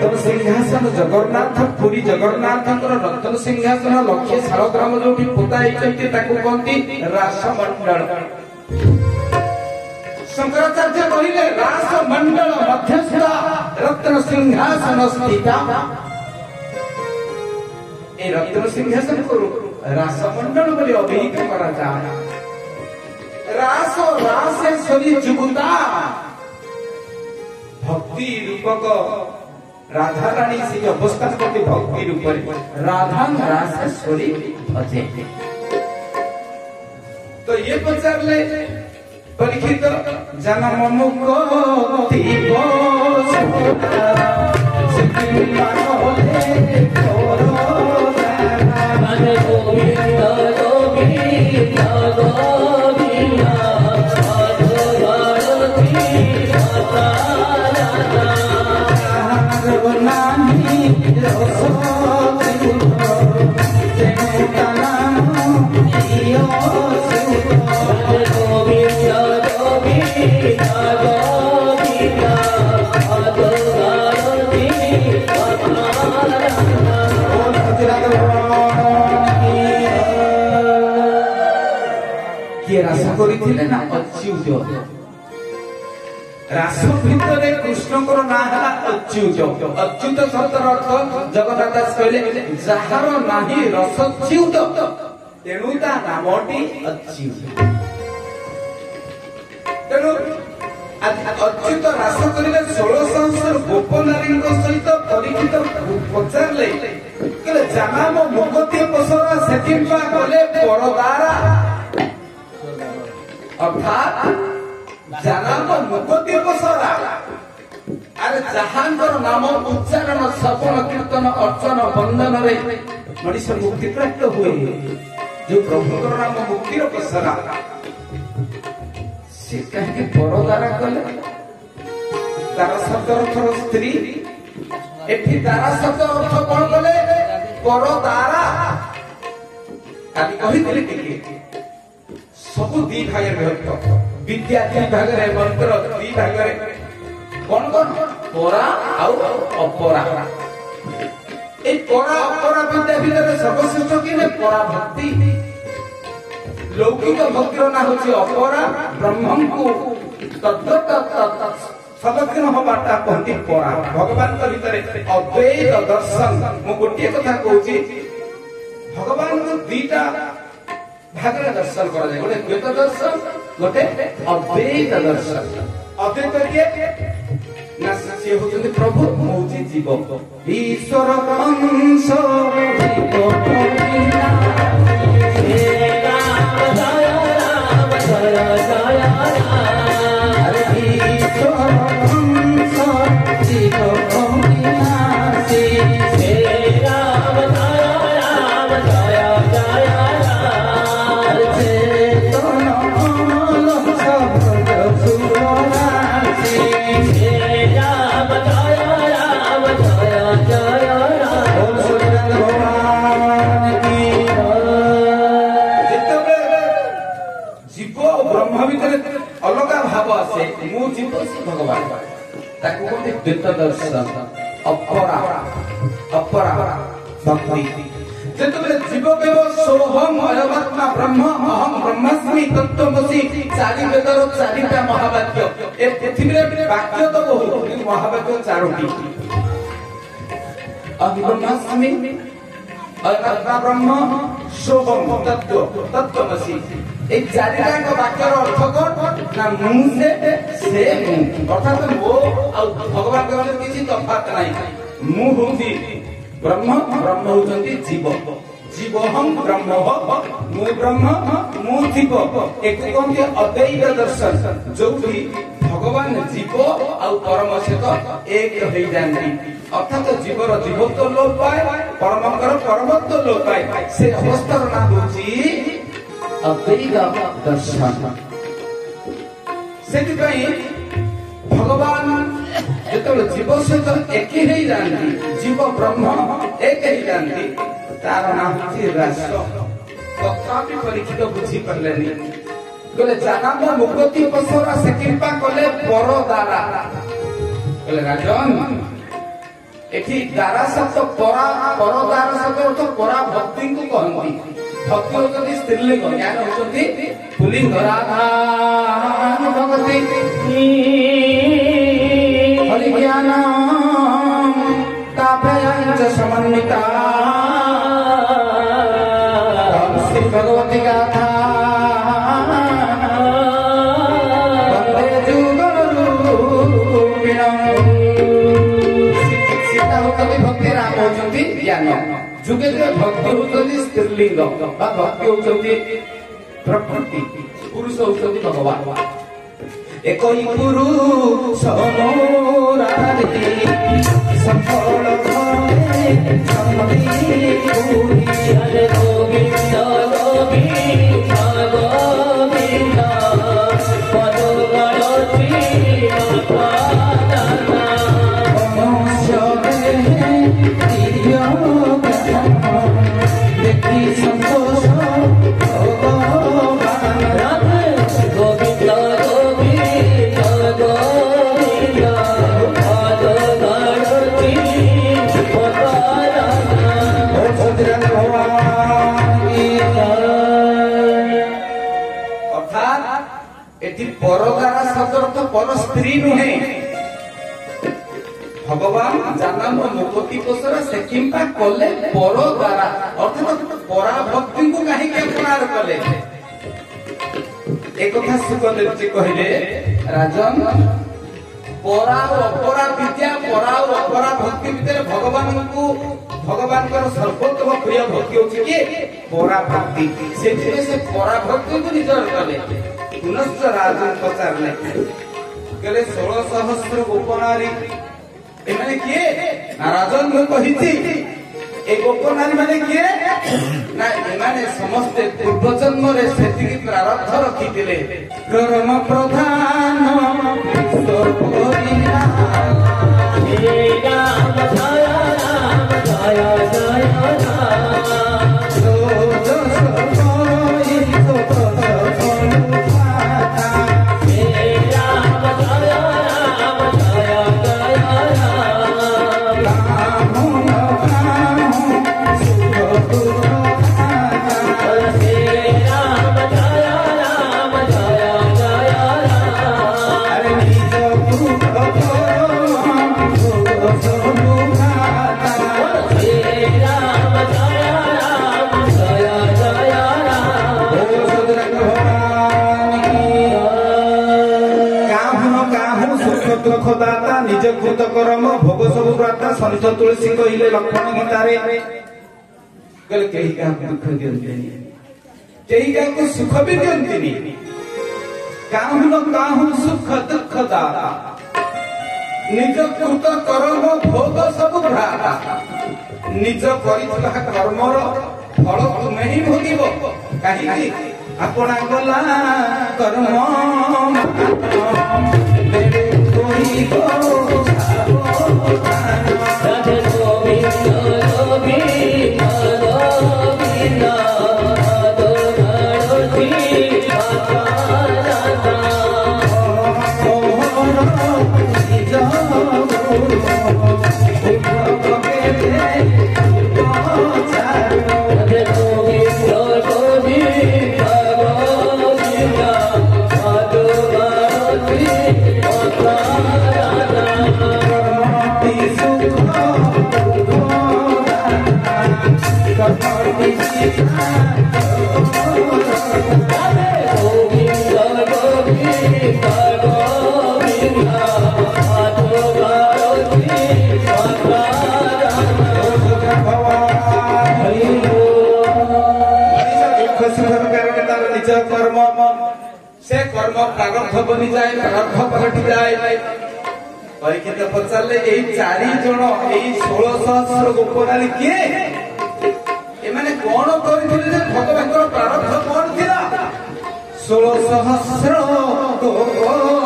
रत्न सिंहासन जगन्नाथ पुरी जगन्नाथ रत्न सिंहासन लक्ष्य शालग्राम जो पोता कहती रासमंडल। शंकराचार्य कहले रासमंडल मध्यस्थ रत्न सिंहासन स्थिता। ए रत्न सिंहासन को रासमंडल बोली अभिहित करा जाए। रास रासेश्वरी जुगुता भक्ति रूपक राधा रानी से अवस्थान करते भक्ति रूप राधा रासेश्वरी अजे। तो ये पचार ले परीक्षित जन्म मुक्ति रास करिथिले ना अच्युत। रास भितर कृष्ण को ना है अच्युत। अच्युत शब्दर अर्थ जगन्नाथ दास कहले जहार नाही रसच्युत तेणु ता नामटी अच्युत। तेणु अच्युत रास करिले 16 संवत्सर गोपनारी सहित परीक्षित पचारले कहले जनाम मुगती पसरा सेथिपा गले परदारा अर्थात जनाम मुगती पसरा। अरे जहांगर नाम उच्चारण सपन कीर्तन अर्चन बंधन रे मनुष्य मुक्ति प्राप्त हुए। जो प्रभु नाम मुक्तिर पसरा से कहे परदारा कले तारा शब्द अर्थ स्त्री एठी तारा शब्द अर्थ कौन कले परदारा। काली कहिथिले कि सब दी भाग विभक्त विद्या दी भाग मंत्र दी भाग कौन कौन परा आउ अपरा। ए परा अपरा विद्या भितर सर्वश्रेष्ठ कि परा भक्ति। लौकिक भक्तिर ना होची अपरा ब्रह्मं को तद्दत सलग्न होबाटा कहती परा। भगवान के भितर अद्वैत दर्शन मु गोटे कथा कहूची भगवान को दीटा भागरे दर्शन करा जाए। गोटे द्वैत दर्शन गोटे अद्वैत दर्शन। अद्वैत के ना से होचंदी प्रभु होची जीव ईश्वर अंश जीव कपिला हे राम जय राम जय जय राम। अरे ईश्वर अंश जीव कपिला हे राम जय राम जय जय राम। चेतन अमल सब सुरासी अलग भाव आसे मु जीव भगवान ताकू कहते द्वैत दर्शन अपरा अपरा भक्ति। जेतबे जीव केव सोहम अयमात्मा ब्रह्म अहम ब्रह्मास्मि तत्त्वमसि चारि वेदर चारिटा महावाक्य ए पृथ्वी रे वाक्य तो बहुत किंतु महावाक्य चारोटी। अहम ब्रह्मास्मि अयमात्मा ब्रह्म सोहम तत्त्व तत्त्वमसि एक चारिटा का वाक्यर अर्थ कौन ना मुंह से अर्थात वो भगवान के मतलब किसी तफात नहीं। मुंह होती ब्रह्म ब्रह्म होती जीव जीव हम ब्रह्म मु ब्रह्म मु जीव एक कहते अद्वैत दर्शन जो भी भगवान जीव और परम सहित एक हो जाती। अर्थात जीवर जीवत्व लोप पाए परमकर परमत्व लोप पाए से अवस्थार नाम होची अद्वैत दर्शन। से भगवान जो जीव सहित एक ही जानती जीव ब्रह्म एक ही जानती तार नाम रास। तथापि परीक्षित बुझी पारे कहले जनाम मुक्ति पसरा से कृपा कले पर द्वारा कहले राजन एठी दारा शब्द परा पर दारा शब्द अर्थ परा भक्ति को कहନ୍ତି भक्ति होती स्त्रीलिंग ज्ञान होती पुल्लिंग राधा भगवती हरि ज्ञान तापयञ्च समन्विता श्री भगवती गाथा वन्दे जुगलरूपिणम् सीता होती भक्ति राम होती ज्ञान जुगे जुगे भक्ति होती स्त्रीलिंग भक्ति होती प्रकृति पुरुष होती भगवान एक ही पुरुष मोरारी सफल भये समधी पूरी हरे गोविंद गोविंद गोविंद पद गणति मनुष्य देखी संतोष पर स्त्री नुहे भगवान जन्म मुक्ति पोषर से किंपा कले पर द्वारा अर्थात परा भक्ति को कहीं अपनार कले एक कथा सुखदेव जी कहले राजन परा और अपरा विद्या परा और अपरा भक्ति भितर भगवान को भगवान का सर्वोत्तम प्रिय भक्ति होची कि परा भक्ति से परा भक्ति को निजर कले पुनश्च राजन पचारले कहले 16 सहस्र गोपनारी एमाने किए राजन को कहिछि ए गोपनारी माने किए ना एमाने समस्त पूर्व जन्म रे सेति प्रारब्ध रखिथिले कर्म प्रधान सोपोरिना हे राम जय दुखदाता निज कृत कर्म भोग सब प्राता संत तुलसी कहिले लक्षण गीतारे कहले केही का दुख दियंतिनी केही का सुख भी दियंतिनी काहु सुख दुख दाता निज कृत कर्म भोग सब प्राता निज करितला कर्मर फल तुमे ही भोगिबो काहे आपणा गला कर्म कोई को राधे गोविंद गोविंद गोविंद गणति कर्म से कर्म प्रारब्ध बनी जाए प्रारब्ध पलटि जाए परीक्षित पचारे यही 4 जन यही 16 सहस्र गोपनारी किए एमाने कौन करथिले भगवान प्रारब्ध कौन थिला 16 सहस्र गोपनारी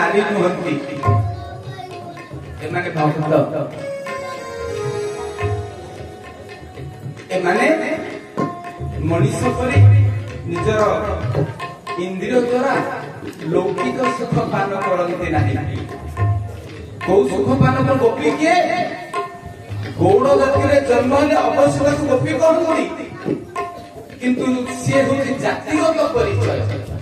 नारी नुहंती एमाने भक्त एमाने मनीष परि निजर इंद्रिय द्वारा लौकिक सुख पान करते नहीं कौ सुख पान कर गोपी किए गौड़ जाति जन्म हेले अवश्य गोपी कहते किंतु सी हूँ जातिगत परिचय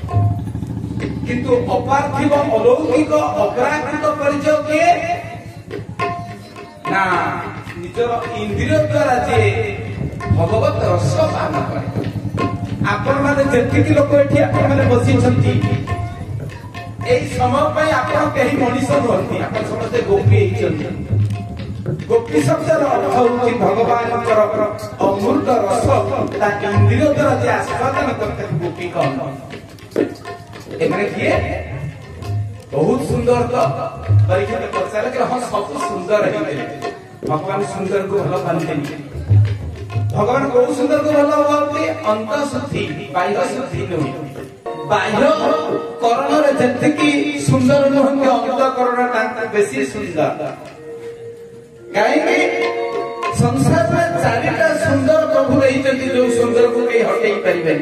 किंतु अपार्थिव अलौकिक अपराकृत परिचय किए ना निजर इंद्रिय द्वारा जे भगवत रस पान करे आपण माने जेतिक लोक एठी आपण माने बसी छंती एई समय पई आपण केही मनीष रहंती आपण समस्त गोपी छंती गोपी शब्दर अर्थ होची भगवानकर अमृत रस ता इंद्रिय द्वारा जे आस्वादन करते गोपी कहन एमने किए बहुत सुंदर तो परीक्षा में पचारे कि हां सब सुंदर है भगवान सुंदर को भलो पानते भगवान को सुंदर को भलो पानते अंत शुद्धि बाह्य शुद्धि नहीं बाह्य करण रे जतिकी सुंदर नहंगे अंत करण तांता बेसी सुंदर काहे संसार में चारिटा सुंदर प्रभु रही जो सुंदर को कहीं हटई परिबे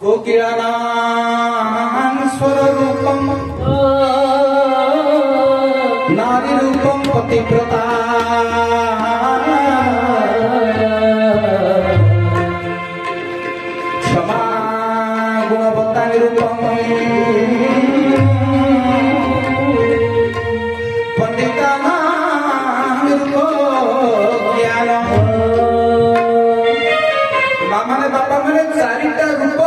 कोकिलानां स्वर रूपम नारी रूपम पतिव्रता क्षमा गुणवत्ता रूपम माने बापा माने चारिटा रूप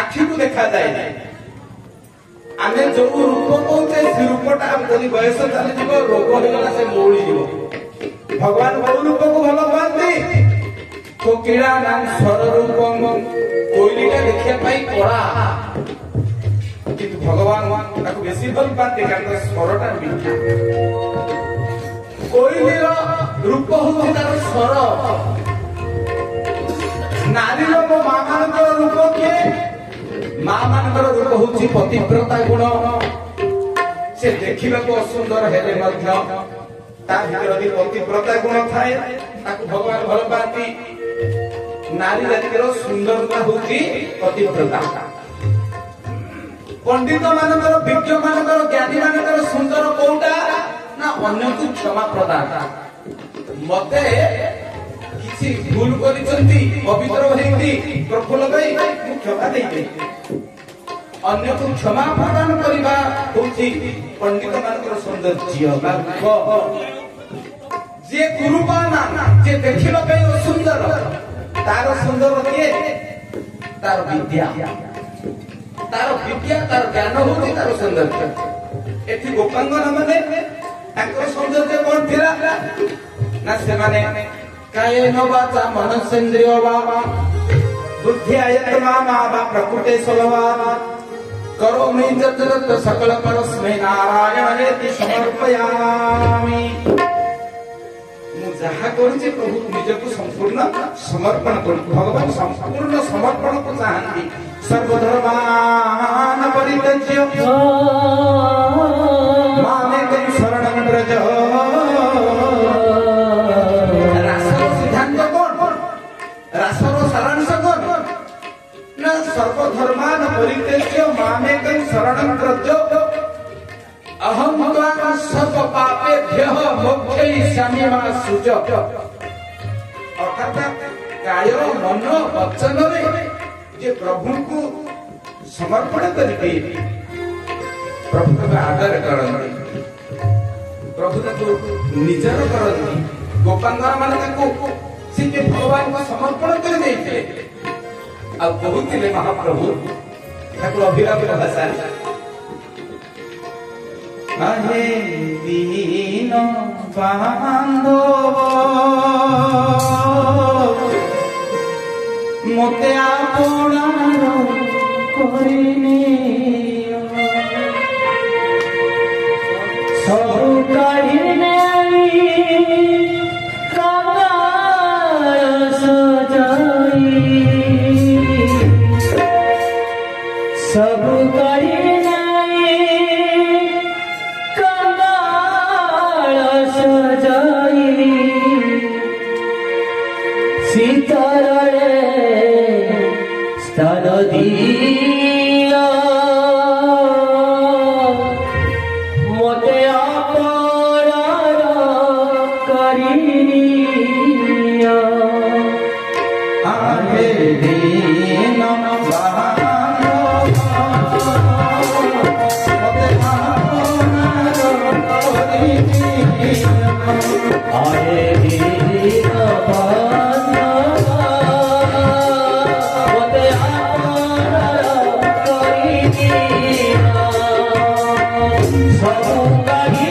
आखि को देखा जाए आमे जो रूप कहते से रूपटा यदि बयस चली जीव रोग होगला से मौली जीव भगवान वो रूप को भलो पाती कोकिला नाम स्वर रूपम कोइलीटा देखिया पाई कड़ा किंतु भगवान ताको बेसी भल पाते कारण स्वरटा मीठा कोइलीर रूप होउची तार स्वर नारी लोक मां मानकर रूप के मां मानकर रूप होउची पतिव्रता गुण से देखिबा को सुंदर हेले मध्य ता भीतर भी पतिव्रता गुण थाए ताको भगवान भल पाती नारी जातिर सुंदरता होउची पतिव्रता पंडित मानकर विज्ञ मानकर ज्ञानी मानकर सुंदर कोउटा ना अन्य को क्षमा प्रदान मते किसी भूल करिसंती पवित्र होइती प्रफुल्ल भाई मु क्षमा देई अन्य को क्षमा प्रदान करिबा होची पंडित मानकर सौंदर्य मार्ग जे गुरुबाना जे देखिलो भाई सुंदर तार सुंदर के तार विद्या तार ज्ञान होती तार सौंदर्य एठी गोपांगना माने ताकर सौंदर्य कोन थिला ना से माने कायेन वाचा मनसेन्द्रिय वा बुद्धि आयतमा वा प्रकृते स्वभावा करोमि यत् सकल परस्मै नारायणेति समर्पयामि मु जहा करूचे प्रभु निजको संपूर्ण समर्पण करू भगवान संपूर्ण समर्पण को चाहती सर्वधर्मान परित्यज्य मामेकं शरणं व्रज रासर सारांश कोन ना सर्वधर्मान परित्यज्य मामेकं शरणं व्रज अहम त्वां सर्व पापेभ्यः मोक्षयिष्यामि मा सुच अर्थात काय मन वचन रे जे प्रभु को समर्पण करके प्रभु को आदर करते प्रभु को निजर करते गोपांगना माने को से भगवान को समर्पण कर देते अब कहते महाप्रभु ठाकुर अभिराम भाषा अहे दीन बांधव मोते आपणार करिने सब काढ़िने सब काढ़िने मोते अपराध करिया आहे दीन आए दीन मोते अपराध करिया सबु गाड़ी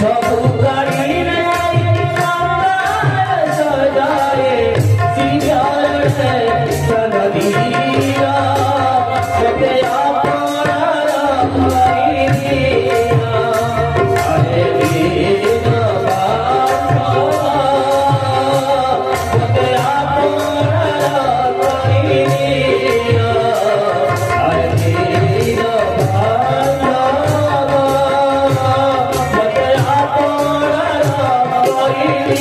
सबु गाड़ी सजाए सिंगार से चलिया मोते अपराध करिया अरे दीन मोते अपराध करिया अरे दीन मोते अपराध करिया